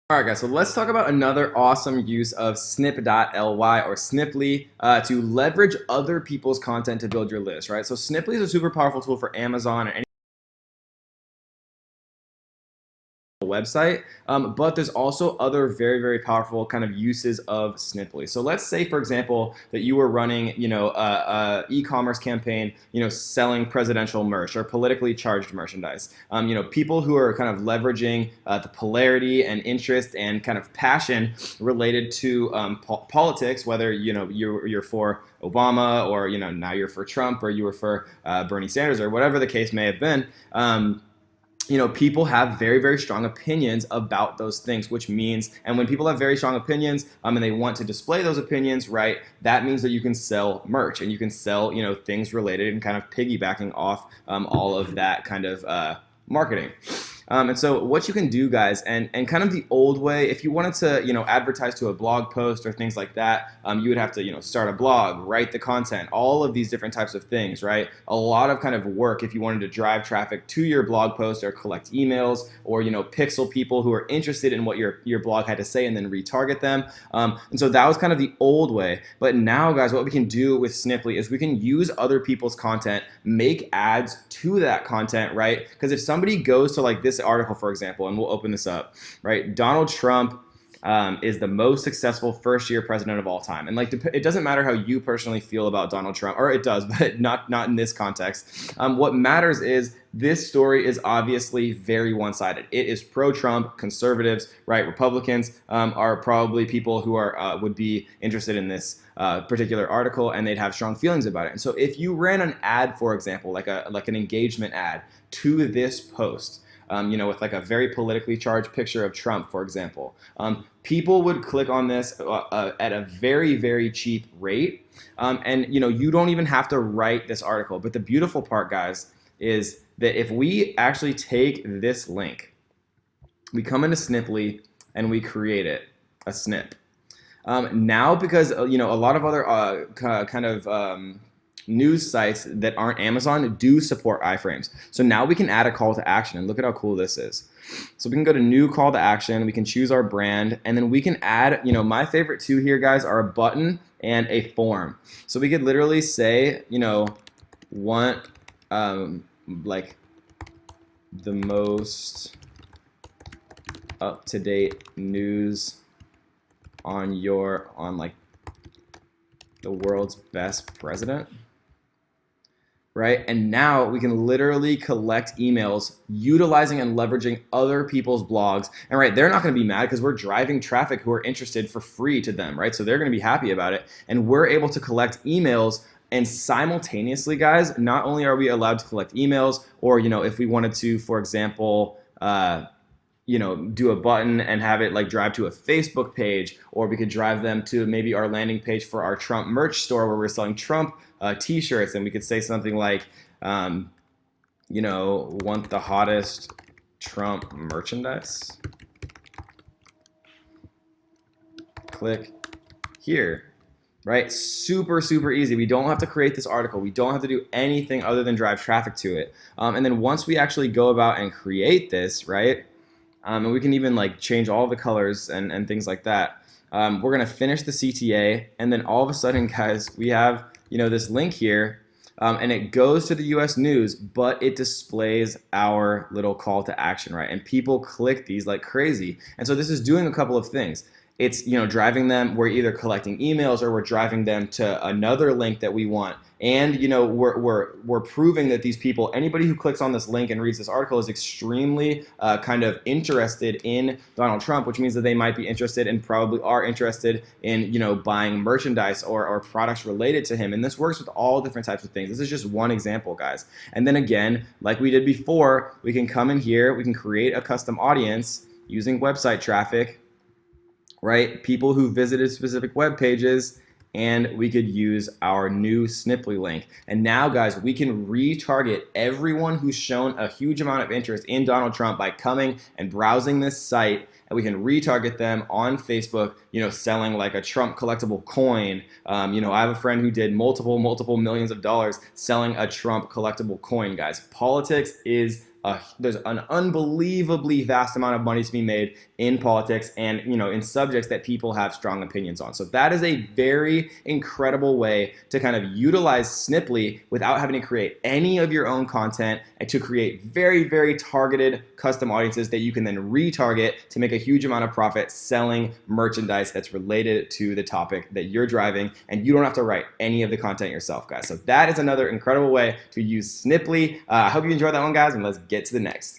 All right, guys, so let's talk about another awesome use of snip.ly or Sniply to leverage other people's content to build your list, right? So Sniply is a super powerful tool for Amazon and any website, but there's also other very powerful kind of uses of Sniply. So let's say, for example, that you were running a e-commerce campaign, selling presidential merch or politically charged merchandise. People who are kind of leveraging the polarity and interest and kind of passion related to politics, whether you're for Obama, or now you're for Trump, or you were for Bernie Sanders, or whatever the case may have been. People have very strong opinions about those things, which means, and when people have very strong opinions, and they want to display those opinions, right, that means that you can sell merch and you can sell, things related and kind of piggybacking off all of that kind of marketing. And so what you can do, guys, and kind of the old way, if you wanted to, advertise to a blog post or things like that, you would have to, start a blog, write the content, all of these different types of things, right? A lot of kind of work if you wanted to drive traffic to your blog post or collect emails or, pixel people who are interested in what your blog had to say and then retarget them. And so that was kind of the old way. But now, guys, what we can do with Sniply is we can use other people's content, make ads to that content, right? Because if somebody goes to like this article, for example, and we'll open this up, right? Donald Trump is the most successful first-year president of all time. And like, it doesn't matter how you personally feel about Donald Trump, or it does, but not in this context. What matters is this story is obviously very one-sided. It is pro-Trump, conservatives, right? Republicans are probably people who are would be interested in this particular article, and they'd have strong feelings about it. And so if you ran an ad, for example, like an engagement ad to this post, with like a very politically charged picture of Trump, for example, people would click on this at a very cheap rate. And you don't even have to write this article. But the beautiful part, guys, is that if we actually take this link, we come into Sniply and we create it, a snip. Now, because a lot of other kind of news sites that aren't Amazon do support iframes. So now we can add a call to action, and look at how cool this is. So we can go to new call to action, we can choose our brand, and then we can add, my favorite two here, guys, are a button and a form. So we could literally say, want like the most up-to-date news on like the world's best president. Right? And now we can literally collect emails utilizing and leveraging other people's blogs. And right, they're not going to be mad because we're driving traffic who are interested for free to them, right? So they're going to be happy about it. And we're able to collect emails, and simultaneously, guys, not only are we allowed to collect emails, or, if we wanted to, for example, do a button and have it like drive to a Facebook page, or we could drive them to maybe our landing page for our Trump merch store where we're selling Trump t-shirts, and we could say something like, want the hottest Trump merchandise? Click here. Right? Super easy. We don't have to create this article. We don't have to do anything other than drive traffic to it. And then once we actually go about and create this, right? And we can even like change all the colors and things like that. We're gonna finish the CTA, and then all of a sudden, guys, we have this link here, and it goes to the U.S. News, but it displays our little call to action, right? And people click these like crazy. And so this is doing a couple of things. It's driving them. We're either collecting emails, or we're driving them to another link that we want. And we're proving that these people, anybody who clicks on this link and reads this article, is extremely kind of interested in Donald Trump, which means that they might be interested, and probably are interested in buying merchandise or products related to him. And this works with all different types of things. This is just one example, guys. And then again, like we did before, we can come in here, we can create a custom audience using website traffic, right? People who visited specific web pages, and we could use our new Sniply link. And now, guys, we can retarget everyone who's shown a huge amount of interest in Donald Trump by coming and browsing this site, and we can retarget them on Facebook, selling like a Trump collectible coin. I have a friend who did multiple millions of dollars selling a Trump collectible coin, guys. Politics is there's an unbelievably vast amount of money to be made in politics and in subjects that people have strong opinions on. So that is a very incredible way to kind of utilize Sniply without having to create any of your own content and to create very, very targeted custom audiences that you can then retarget to make a huge amount of profit selling merchandise that's related to the topic that you're driving, and you don't have to write any of the content yourself, guys. So that is another incredible way to use Sniply. I hope you enjoyed that one, guys, and let's get to the next.